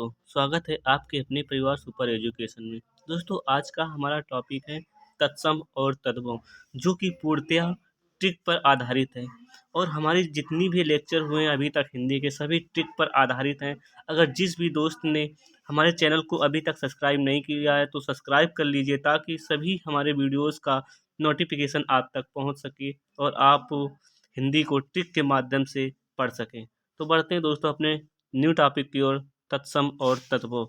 दोस्तों, स्वागत है आपके अपने परिवार सुपर एजुकेशन में। दोस्तों, आज का हमारा टॉपिक है तत्सम और तद्भव, जो कि पूर्णतः ट्रिक पर आधारित है। और हमारी जितनी भी लेक्चर हुए हैं अभी तक हिंदी के, सभी ट्रिक पर आधारित हैं। अगर जिस भी दोस्त ने हमारे चैनल को अभी तक सब्सक्राइब नहीं किया है तो सब्सक्राइब कर लीजिए, ताकि सभी हमारे वीडियोस का नोटिफिकेशन आप तक पहुंच सके और आप हिंदी को ट्रिक के माध्यम से पढ़ सकें। तो बढ़ते हैं दोस्तों अपने न्यू टॉपिक की ओर, तत्सम और तद्भव।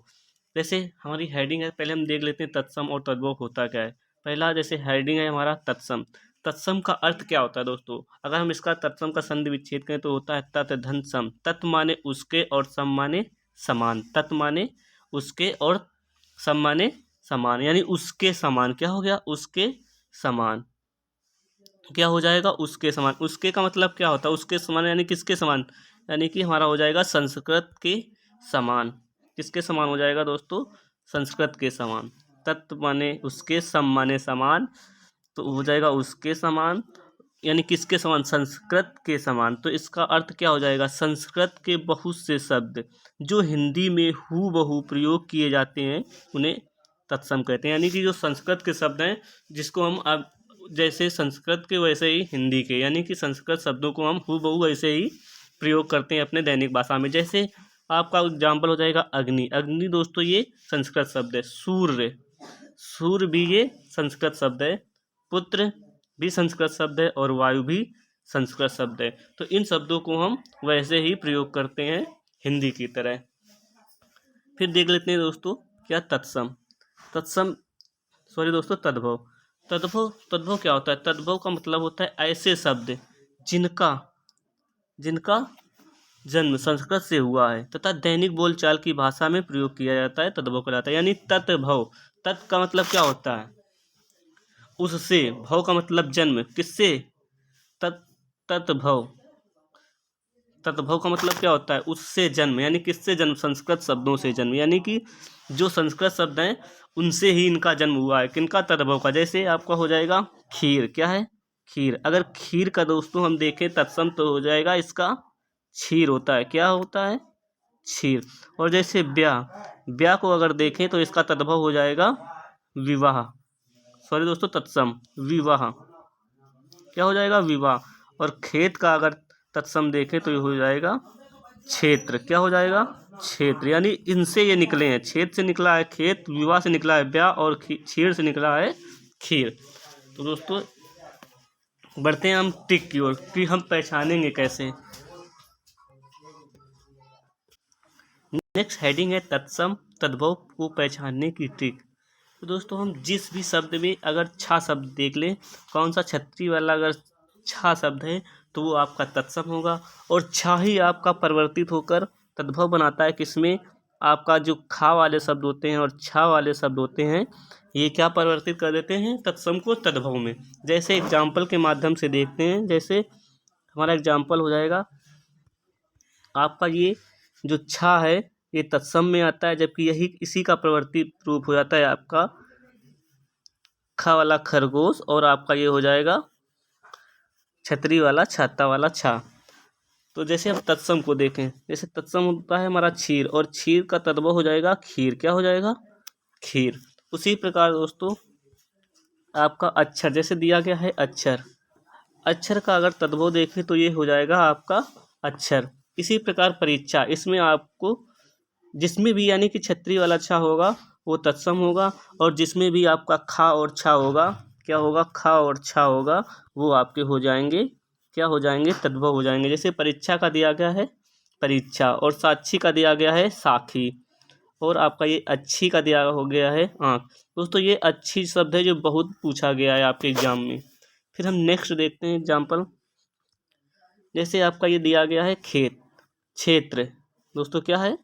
जैसे हमारी हेडिंग है, पहले हम देख लेते हैं तत्सम और तद्भव होता क्या है। पहला जैसे हेडिंग है हमारा तत्सम। तत्सम का अर्थ क्या होता है दोस्तों? अगर हम इसका तत्सम का संधि विच्छेद करें तो होता है तत् धन सम। तत् माने उसके और सम माने समान। तत् माने उसके और सम माने समान, यानी उसके समान। क्या हो गया? उसके समान। क्या हो जाएगा? उसके समान। उसके का मतलब क्या होता है? उसके समान यानी किसके समान? यानी कि हमारा हो जाएगा संस्कृत के समान। किसके समान हो जाएगा दोस्तों? संस्कृत के समान। तत्व माने उसके, सम माने समान, तो हो जाएगा उसके समान। यानी किसके समान? संस्कृत के समान। तो इसका अर्थ क्या हो जाएगा? संस्कृत के बहुत से शब्द जो हिंदी में हूबहू प्रयोग किए जाते हैं उन्हें तत्सम कहते हैं। यानी कि जो संस्कृत के शब्द हैं जिसको हम अब जैसे संस्कृत के वैसे ही हिंदी के, यानी कि संस्कृत शब्दों को हम हूबहू वैसे ही प्रयोग करते हैं अपने दैनिक भाषा में। जैसे आपका एग्जाम्पल हो जाएगा अग्नि। अग्नि दोस्तों ये संस्कृत शब्द है। सूर्य, सूर्य भी ये संस्कृत शब्द है। पुत्र भी संस्कृत शब्द है और वायु भी संस्कृत शब्द है। तो इन शब्दों को हम वैसे ही प्रयोग करते हैं हिंदी की तरह। फिर देख लेते हैं दोस्तों क्या तत्सम। तत्सम सॉरी दोस्तों, तद्भव। तद्भव क्या होता है? तद्भव का मतलब होता है ऐसे शब्द जिनका जिनका जन्म संस्कृत से हुआ है तथा दैनिक बोलचाल की भाषा में प्रयोग किया जाता है, तद्भव कहलाता है। यानी तत्भव। तत् का मतलब क्या होता है? उससे। भव का मतलब जन्म। किससे? तत्भव। तत्भव का मतलब क्या होता है? उससे जन्म। यानी किससे जन्म? संस्कृत शब्दों से जन्म। यानी कि जो संस्कृत शब्द हैं उनसे ही इनका जन्म हुआ है। किनका? तद्भव का। जैसे आपका हो जाएगा खीर। क्या है? खीर। अगर खीर का दोस्तों हम देखें तत्सम तो हो जाएगा इसका क्षीर होता है। क्या होता है? क्षीर। और जैसे ब्याह, ब्याह को अगर देखें तो इसका तद्भव हो जाएगा विवाह। सॉरी दोस्तों, तत्सम विवाह। क्या हो जाएगा? विवाह। और खेत का अगर तत्सम देखें तो ये हो जाएगा क्षेत्र। क्या हो जाएगा? क्षेत्र। यानी इनसे ये निकले हैं। क्षेत्र से निकला है खेत, विवाह से निकला है ब्याह, और क्षीर से निकला है खीर। तो दोस्तों बढ़ते हैं हम ट्रिक की ओर कि हम पहचानेंगे कैसे। नेक्स्ट हेडिंग है तत्सम तद्भव को पहचानने की ट्रिक। तो दोस्तों हम जिस भी शब्द में अगर छा शब्द देख लें, कौन सा छत्री वाला अगर छा शब्द है तो वो आपका तत्सम होगा। और छा ही आपका परिवर्तित होकर तद्भव बनाता है। किसमें? आपका जो खा वाले शब्द होते हैं और छा वाले शब्द होते हैं, ये क्या परिवर्तित कर देते हैं? तत्सम को तद्भव में। जैसे एग्जाम्पल के माध्यम से देखते हैं। जैसे हमारा एग्जाम्पल हो जाएगा आपका ये जो छा है ये तत्सम में आता है, जबकि यही इसी का परिवर्तित रूप हो जाता है आपका खा वाला खरगोश, और आपका ये हो जाएगा छतरी वाला छाता वाला छा। तो जैसे हम तत्सम को देखें, जैसे तत्सम होता है हमारा क्षीर, और क्षीर का तद्भव हो जाएगा खीर। क्या हो जाएगा? खीर। उसी प्रकार दोस्तों आपका अक्षर, जैसे दिया गया है अक्षर, अक्षर का अगर तद्भव देखें तो ये हो जाएगा आपका अक्षर। इसी प्रकार परीक्षा, इसमें आपको जिसमें भी यानी कि छतरी वाला छा होगा वो तत्सम होगा, और जिसमें भी आपका खा और छा होगा, क्या होगा? खा और छा होगा, वो आपके हो जाएंगे, क्या हो जाएंगे? तद्भव हो जाएंगे। जैसे परीक्षा का दिया गया है परीक्षा, और साक्षी का दिया गया है साखी, और आपका ये अच्छी का दिया हो गया है आँख। दोस्तों ये अच्छी शब्द है जो बहुत पूछा गया है आपके एग्जाम में। फिर हम नेक्स्ट देखते हैं एग्जाम्पल। जैसे आपका ये दिया गया है खेत, क्षेत्र। दोस्तों क्या है?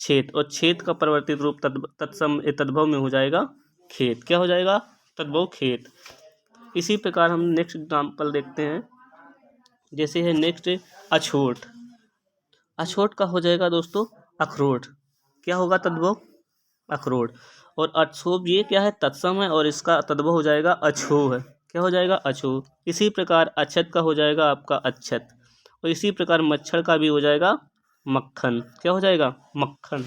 क्षेत्र। और क्षेत्र का परिवर्तित रूप तत्सम तद्भव में हो जाएगा खेत। क्या हो जाएगा? तद्भव खेत। इसी प्रकार हम नेक्स्ट एग्जाम्पल देखते हैं। जैसे है नेक्स्ट अछूट। अछूट का हो जाएगा दोस्तों अखरोट। क्या होगा तद्भव? अखरोट। और अक्षोभ ये क्या है? तत्सम है, और इसका तद्भव हो जाएगा अछोह है। क्या हो जाएगा? अछोह। इसी प्रकार अक्षत का हो जाएगा आपका अक्षत, और इसी प्रकार मच्छर का भी हो जाएगा मक्खन। क्या हो जाएगा? मक्खन।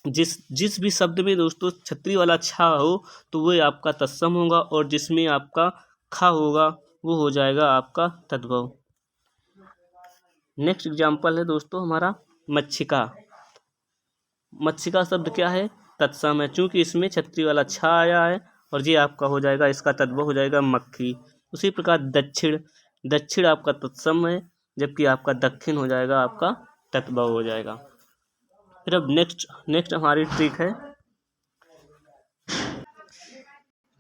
जिस जिस भी शब्द में दोस्तों छतरी वाला छा हो तो वो आपका तत्सम होगा, और जिसमें आपका खा होगा वो हो जाएगा आपका तद्भव। नेक्स्ट एग्जाम्पल है दोस्तों हमारा मच्छिका। मच्छिका शब्द क्या है? तत्सम है, चूंकि इसमें छतरी वाला छा आया है, और ये आपका हो जाएगा, इसका तद्भव हो जाएगा मक्खी। उसी प्रकार दक्षिण, दक्षिण आपका तत्सम है, जबकि आपका दक्षिण हो जाएगा आपका तद्भव हो जाएगा। फिर अब नेक्स्ट नेक्स्ट हमारी ट्रिक है,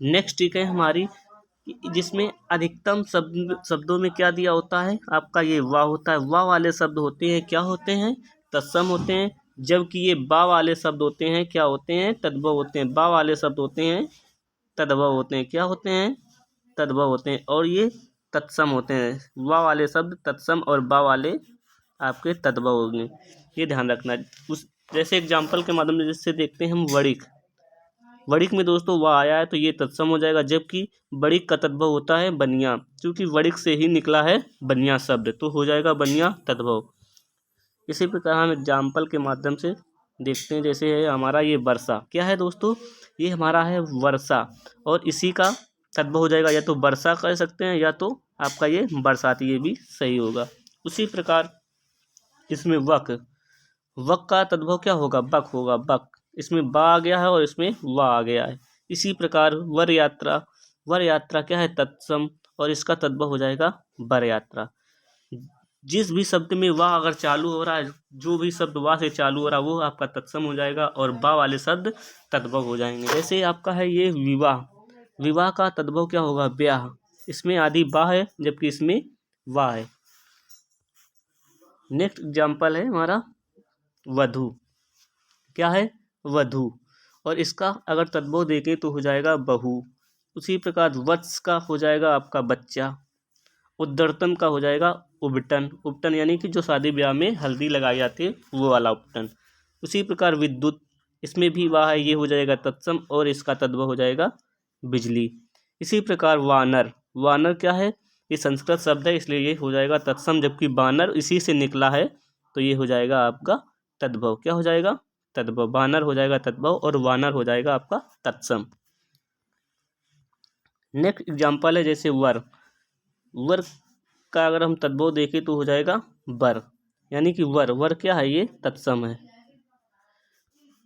नेक्स्ट ट्रिक है हमारी, जिसमें अधिकतम शब्दों में क्या दिया होता है आपका, ये वाह होता है। वाह वाले शब्द होते हैं क्या होते हैं? तत्सम होते हैं। जबकि ये बा वाले शब्द होते हैं क्या होते हैं? तद्भव होते हैं। बा वाले शब्द होते हैं तद्भव होते हैं। क्या होते हैं? तद्भव होते हैं। और ये तत्सम होते हैं। वाह वाले शब्द तत्सम और बा वाले आपके तद्भव होंगे, ये ध्यान रखना। उस जैसे एग्जाम्पल के माध्यम से जिससे देखते हैं हम वणिक। वणिक में दोस्तों वाह आया है तो ये तत्सम हो जाएगा, जबकि वणिक का तद्भव होता है बनिया, क्योंकि वणिक से ही निकला है बनिया शब्द, तो हो जाएगा बनिया तद्भव। इसी प्रकार हम एग्जाम्पल के माध्यम से देखते हैं, जैसे है हमारा ये वर्षा। क्या है दोस्तों? ये हमारा है वर्षा, और इसी का तद्भव हो जाएगा, या तो वर्षा कह सकते हैं या तो आपका ये बरसाती, ये भी सही होगा। उसी प्रकार इसमें वक, वक का तद्भव क्या होगा? बक होगा, बक। इसमें बा आ गया है और इसमें वा आ गया है। इसी प्रकार वर यात्रा, वर यात्रा क्या है? तत्सम, और इसका तद्भव हो जाएगा वर यात्रा। जिस भी शब्द में वाह अगर चालू हो रहा है, जो भी शब्द वाह से चालू हो रहा है वो आपका तत्सम हो जाएगा, और बा वाले शब्द तद्भव हो जाएंगे। जैसे आपका है ये विवाह, विवाह का तद्भव क्या होगा? ब्याह। इसमें आदि बा है जबकि इसमें वाह है। नेक्स्ट एग्जाम्पल है हमारा वधू। क्या है? वधू, और इसका अगर तद्भव देखें तो हो जाएगा बहू। उसी प्रकार वत्स का हो जाएगा आपका बच्चा। उद्दर्तन का हो जाएगा उबटन, उबटन यानी कि जो शादी ब्याह में हल्दी लगाई जाती है वो वाला उबटन। उसी प्रकार विद्युत, इसमें भी वाह है, ये हो जाएगा तत्सम, और इसका तद्भव हो जाएगा बिजली। इसी प्रकार वानर, वानर क्या है? ये संस्कृत शब्द है इसलिए ये हो जाएगा तत्सम, जबकि बानर इसी से निकला है तो ये हो जाएगा आपका तद्भव। क्या हो जाएगा? तद्भव। बानर हो जाएगा तद्भव और वानर हो जाएगा आपका तत्सम। नेक्स्ट एग्जाम्पल है जैसे वर, वर का अगर हम तद्भव देखें तो हो जाएगा बर, यानी कि वर, वर क्या है? ये तत्सम है,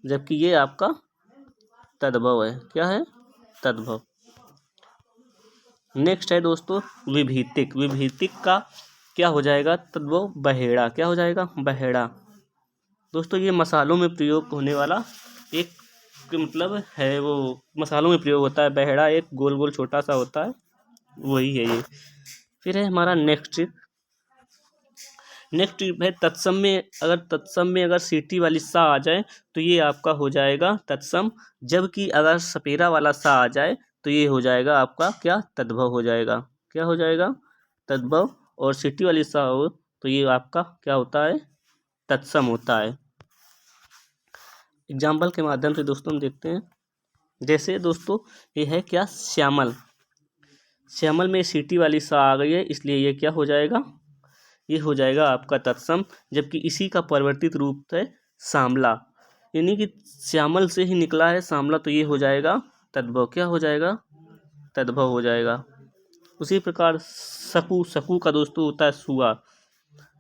जबकि ये आपका तद्भव है। क्या है? तद्भव। नेक्स्ट है दोस्तों विभीतिक, विभीतिक का क्या हो जाएगा तद्भव? बहेड़ा। क्या हो जाएगा? बहेड़ा। दोस्तों ये मसालों में प्रयोग होने वाला एक मतलब है, वो मसालों में प्रयोग होता है। बहेड़ा एक गोल गोल छोटा सा होता है, वही है ये। फिर है हमारा नेक्स्ट ट्रिक, नेक्स्ट ट्रिक है तत्सम में, अगर तत्सम में अगर सीटी वाली सा आ जाए तो ये आपका हो जाएगा तत्सम, जबकि अगर सपेरा वाला सा आ जाए तो ये हो जाएगा आपका क्या? तद्भव हो जाएगा। क्या हो जाएगा? तद्भव। और सीटी वाली सा हो तो ये आपका क्या होता है? तत्सम होता है। एग्जाम्पल के माध्यम से दोस्तों हम देखते हैं, जैसे दोस्तों ये है क्या? श्यामल, श्यामल में सीटी वाली सा आ गई है इसलिए ये क्या हो जाएगा? ये हो जाएगा आपका तत्सम, जबकि इसी का परिवर्तित रूप है सांवला, यानी कि श्यामल से ही निकला है सांवला, तो ये हो जाएगा तद्भव। क्या हो जाएगा? तद्भव हो जाएगा। उसी प्रकार सकू, सकू का दोस्तों होता है सुआ,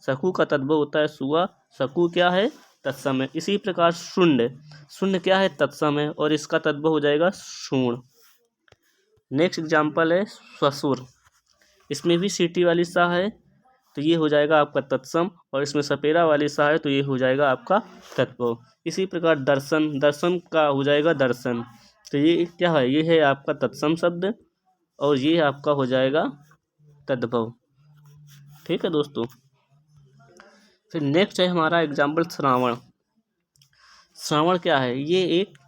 सकू का तद्भव होता है सुआ, सकू क्या है? तत्सम है। इसी प्रकार शून्य, शून्य क्या है? तत्सम है, और इसका तद्भव हो जाएगा शूण। नेक्स्ट एग्जाम्पल है ससुर, इसमें भी सीटी वाली सा है तो ये हो जाएगा आपका तत्सम, और इसमें सपेरा वाली सा है तो ये हो जाएगा आपका तद्भव। इसी प्रकार दर्शन, दर्शन का हो जाएगा दर्शन, तो ये क्या है? ये है आपका तत्सम शब्द, और ये आपका हो जाएगा तद्भव। ठीक है दोस्तों। फिर नेक्स्ट है हमारा एग्जाम्पल श्रावण। श्रावण क्या है? ये एक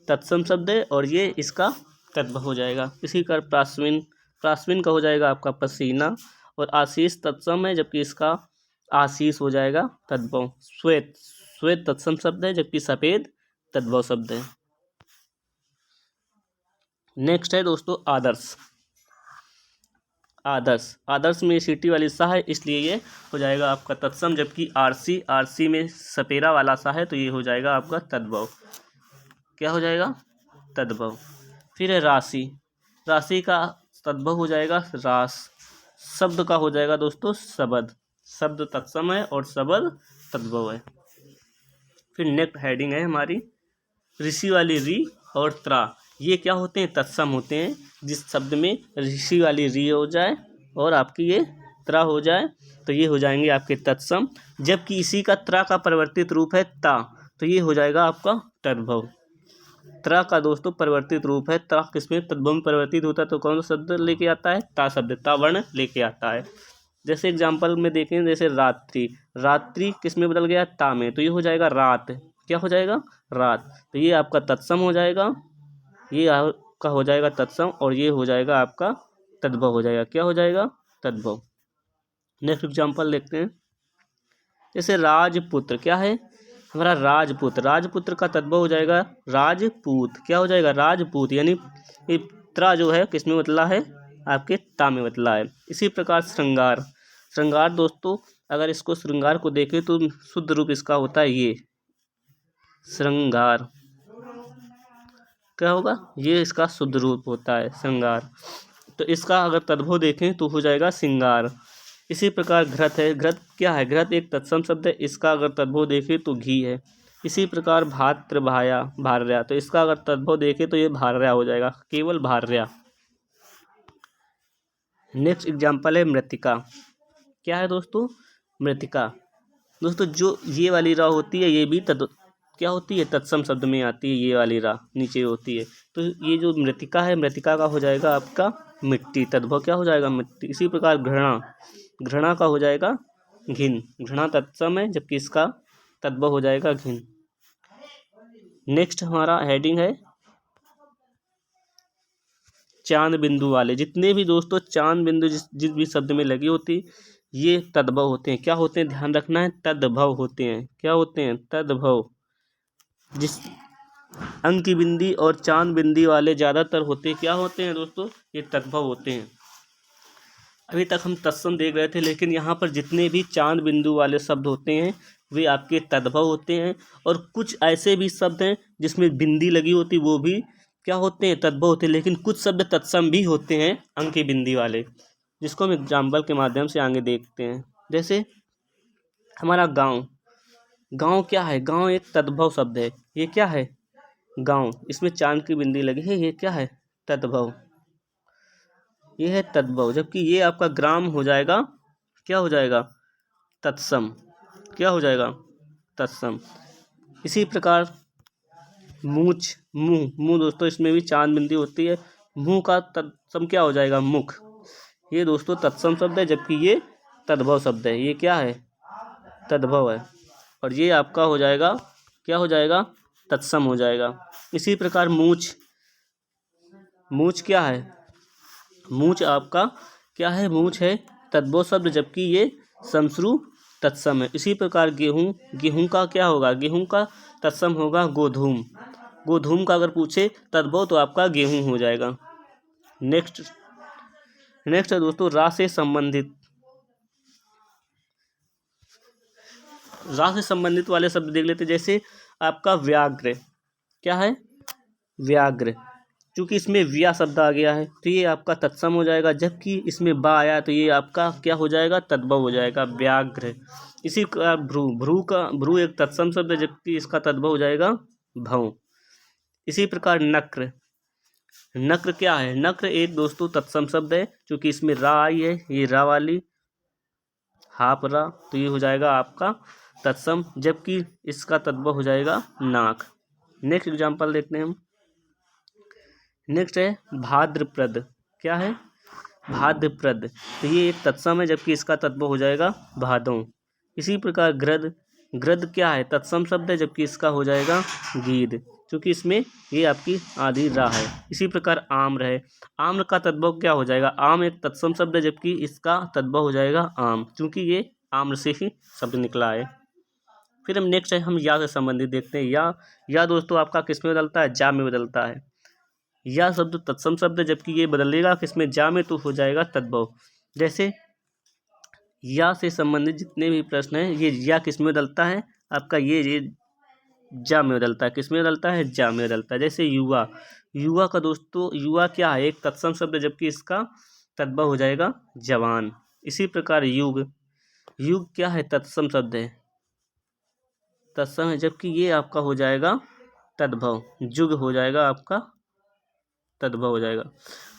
तत्सम शब्द है और ये इसका तद्भव हो जाएगा। इसी का प्राश्विन, प्राश्विन का हो जाएगा आपका पसीना, और आशीष तत्सम है जबकि इसका आशीष हो जाएगा तद्भव। श्वेत, श्वेत तत्सम शब्द है जबकि सफेद तद्भव शब्द है। नेक्स्ट है दोस्तों आदर्श। आदर्श, आदर्श में सीटी वाली सा है, इसलिए ये हो जाएगा आपका तत्सम। जबकि आरसी, आरसी में सपेरा वाला सा है, तो ये हो जाएगा आपका तद्भव। क्या हो जाएगा? तद्भव। फिर है राशि, राशि का तद्भव हो जाएगा रास। शब्द का हो जाएगा दोस्तों शब्द, शब्द तत्सम है और शब्द तद्भव है। फिर नेक्स्ट हेडिंग है हमारी ऋषि वाली री और त्रा। ये क्या होते हैं? तत्सम होते हैं। जिस शब्द में ऋषि वाली री हो जाए और आपकी ये त्रा हो जाए तो ये हो जाएंगे आपके तत्सम। जबकि इसी का त्रा का परिवर्तित रूप है ता, तो ये हो जाएगा आपका तद्भव। त्रा का दोस्तों परिवर्तित रूप है। त्रा किसमें तद्भव में परिवर्तित होता है तो कौन सा शब्द लेके आता है? ता शब्द, ता वर्ण लेके आता है। जैसे एग्जाम्पल में देखें, जैसे रात्रि, रात्रि किस में बदल गया? ता में, तो ये हो जाएगा रात। क्या हो जाएगा? रात। तो ये आपका तत्सम हो जाएगा, ये आपका हो जाएगा तत्सम और ये हो जाएगा आपका तद्भव हो जाएगा। क्या हो जाएगा? तद्भव। नेक्स्ट एग्जाम्पल देखते हैं, जैसे राजपुत्र। क्या है हमारा? राजपुत्र। राजपुत्र का तद्भव हो जाएगा राजपूत। क्या हो जाएगा? राजपूत। यानी ये त्रा जो है किस में बदला है? आपके ता में बदला है। इसी प्रकार श्रृंगार, श्रृंगार दोस्तों अगर इसको श्रृंगार को देखें तो शुद्ध रूप इसका होता है ये श्रृंगार। क्या होगा? ये इसका शुद्ध रूप होता है श्रृंगार। तो इसका अगर तद्भव देखें तो हो जाएगा श्रृंगार। इसी प्रकार घृत है। घृत क्या है? घृत एक तत्सम शब्द है, इसका अगर तद्भव देखें तो घी है। इसी प्रकार भात्र, भाया, भार्या, तो इसका अगर तद्भव देखें तो ये भार्या हो जाएगा, केवल भार्या। नेक्स्ट एग्जाम्पल है मृतिका। क्या है दोस्तों? मृतिका। दोस्तों जो ये वाली रा होती है ये भी क्या होती है? तत्सम शब्द में आती है, ये वाली रा नीचे होती है। तो ये जो मृतिका है, मृतिका का हो जाएगा आपका मिट्टी, तद्भव क्या हो जाएगा? मिट्टी। इसी प्रकार घृणा, घृणा का हो जाएगा घिन। घृणा तत्सम है जबकि इसका तद्भव हो जाएगा घिन। नेक्स्ट हमारा हेडिंग है चांद बिंदु वाले। जितने भी दोस्तों चांद बिंदु जिस भी शब्द में लगी होती ये तद्भव होते हैं। क्या होते हैं? ध्यान रखना है, तद्भव होते हैं। क्या होते हैं? तद्भव। जिस अंक की बिंदी और चांद बिंदी वाले ज़्यादातर होते हैं, क्या होते हैं दोस्तों? ये तद्भव होते हैं। अभी तक हम तत्सम देख रहे थे, लेकिन यहाँ पर जितने भी चांद बिंदु वाले शब्द होते हैं वे आपके तद्भव होते हैं। और कुछ ऐसे भी शब्द हैं जिसमें बिंदी लगी होती, वो भी क्या होते हैं? तद्भव होते हैं। लेकिन कुछ शब्द तत्सम भी होते हैं अंक की बिंदी वाले, जिसको हम एग्जाम्पल के माध्यम से आगे देखते हैं। जैसे हमारा गाँव। गाँव क्या है? गाँव एक तद्भव शब्द है। ये क्या है? गाँव। इसमें चांद की बिंदी लगी है, ये क्या है? तद्भव। ये है तद्भव। जबकि ये आपका ग्राम हो जाएगा, क्या हो जाएगा? तत्सम। क्या हो जाएगा? तत्सम। इसी प्रकार मूछ, मुंह। मुंह दोस्तों इसमें भी चांद बिंदी होती है। मुंह का तत्सम क्या हो जाएगा? मुख। ये दोस्तों तत्सम शब्द है जबकि ये तद्भव शब्द है। ये क्या है? तद्भव है। और ये आपका हो जाएगा, क्या हो जाएगा? तत्सम हो जाएगा। इसी प्रकार मूछ। मूछ क्या है? मूछ आपका क्या है? मूछ है तद्भव शब्द जबकि ये समश्रु तत्सम है। इसी प्रकार गेहूँ। गेहूँ का क्या होगा? गेहूँ का तत्सम होगा गोधूम। गोधूम का अगर पूछे तद्भव तो आपका गेहूँ हो जाएगा। नेक्स्ट है दोस्तों रा से संबंधित। रा से संबंधित वाले शब्द देख लेते, जैसे आपका व्याघ्र। क्या है? व्याघ्र। चूँकि इसमें व्या शब्द आ गया है तो ये आपका तत्सम हो जाएगा, जबकि इसमें बा आया तो ये आपका क्या हो जाएगा? तद्भव हो जाएगा, व्याघ्र। इसी का भ्रू। भ्रू का, भ्रू एक तत्सम शब्द है जबकि इसका तद्भव हो जाएगा भव। इसी प्रकार नक्र। नक्र क्या है? नक्र एक दोस्तों तत्सम शब्द है, क्योंकि इसमें रा आई है, ये रा वाली हाफ रा, तो ये हो जाएगा आपका तत्सम, जबकि इसका तद्भव हो जाएगा नाक। नेक्स्ट एग्जाम्पल देखते हैं हम। नेक्स्ट है भाद्रप्रद। क्या है? भाद्रप्रद। तो ये एक तत्सम है जबकि इसका तद्भव हो जाएगा भादों। इसी प्रकार गृध। गृध क्या है? तत्सम शब्द है जबकि इसका हो जाएगा गीध, क्योंकि इसमें ये आपकी आधी रा है। इसी प्रकार आम्र है। आम्र का तद्भव क्या हो जाएगा? आम एक तत्सम शब्द है जबकि इसका तद्भव हो जाएगा आम, क्योंकि ये आम्र से ही शब्द निकला है। फिर हम नेक्स्ट है हम या से संबंधित देखते हैं। या दोस्तों आपका किस में बदलता है? जा में बदलता है। या शब्द तत्सम शब्द है जबकि ये बदलेगा किसमें? जा में, तो हो जाएगा तद्भव। जैसे या से संबंधित जितने भी प्रश्न हैं, ये या किस में बदलता है आपका, ये जा में बदलता है, किस में बदलता है, जा में बदलता है। जैसे युवा, युवा का दोस्तों युवा क्या है, एक तत्सम शब्द है, जबकि इसका तद्भव हो जाएगा जवान। इसी प्रकार युग, युग क्या है, तत्सम शब्द है, तत्सम है, जबकि ये आपका हो जाएगा तद्भव, जुग हो जाएगा आपका तद्भव हो जाएगा।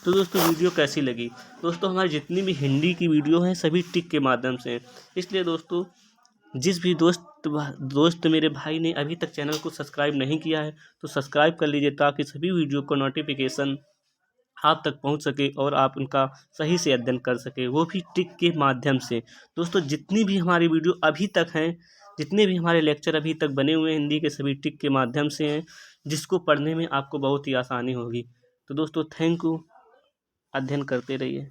तो दोस्तों वीडियो कैसी लगी, दोस्तों हमारी जितनी भी हिंदी की वीडियो हैं सभी टिक के माध्यम से हैं। इसलिए दोस्तों जिस भी दोस्त मेरे भाई ने अभी तक चैनल को सब्सक्राइब नहीं किया है तो सब्सक्राइब कर लीजिए, ताकि सभी वीडियो को नोटिफिकेशन आप तक पहुंच सके और आप उनका सही से अध्ययन कर सके, वो भी टिक के माध्यम से। दोस्तों जितनी भी हमारी वीडियो अभी तक हैं, जितने भी हमारे लेक्चर अभी तक बने हुए हैं हिंदी के, सभी टिक के माध्यम से हैं, जिसको पढ़ने में आपको बहुत ही आसानी होगी। तो दोस्तों थैंक यू, अध्ययन करते रहिए।